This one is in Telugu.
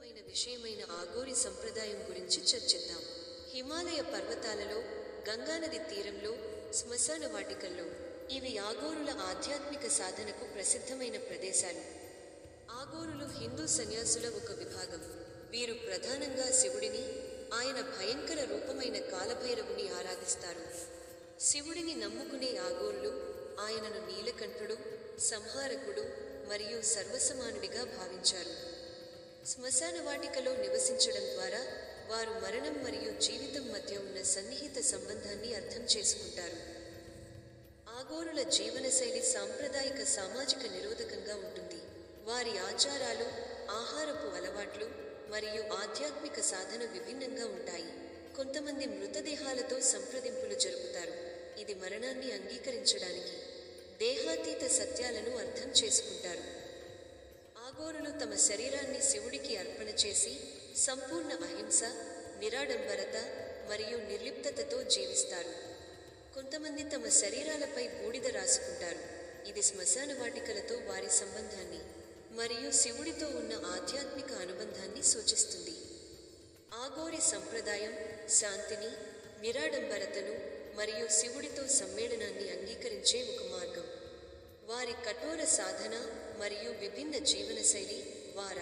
ముఖ్యమైన విషయమైన ఆగోరి సంప్రదాయం గురించి చర్చిద్దాం. హిమాలయ పర్వతాలలో, గంగానది తీరంలో, శ్మశాన వాటికల్లో ఇవి ఆగోరుల ఆధ్యాత్మిక సాధనకు ప్రసిద్ధమైన ప్రదేశాలు. ఆగోరులు హిందూ సన్యాసుల ఒక విభాగం. వీరు ప్రధానంగా శివుడిని, ఆయన భయంకర రూపమైన కాలభైరవుని ఆరాధిస్తారు. శివుడిని నమ్ముకునే ఆగోరులు ఆయనను నీలకంఠుడు, సంహారకుడు మరియు సర్వసమానుడిగా భావించారు. శ్మశాన వాటికలో నివసించడం ద్వారా వారు మరణం మరియు జీవితం మధ్య ఉన్న సన్నిహిత సంబంధాన్ని అర్థం చేసుకుంటారు. ఆగోరుల జీవనశైలి సాంప్రదాయిక సామాజిక నిరోధకంగా ఉంటుంది. వారి ఆచారాలు, ఆహారపు అలవాట్లు మరియు ఆధ్యాత్మిక సాధన విభిన్నంగా ఉంటాయి. కొంతమంది మృతదేహాలతో సంప్రదింపులు జరుపుతారు, ఇది మరణాన్ని అంగీకరించడానికి, దేహాతీత సత్యాలను అర్థం చేసుకుంటారు. ఆగోరులు తమ శరీరాన్ని శివుడికి అర్పణ చేసి సంపూర్ణ అహింస, నిరాడంబరత మరియు నిర్లిప్తతతో జీవిస్తారు. కొంతమంది తమ శరీరాలపై బూడిద రాసుకుంటారు, ఇది శ్మశాన వాటికలతో వారి సంబంధాన్ని మరియు శివుడితో ఉన్న ఆధ్యాత్మిక అనుబంధాన్ని సూచిస్తుంది. ఆగోరి సంప్రదాయం శాంతిని, నిరాడంబరతను మరియు శివుడితో సమ్మేళనాన్ని అంగీకరించే ఒక మార్గం. వారి కఠోర సాధన మరియు విభిన్న జీవనశైలి వార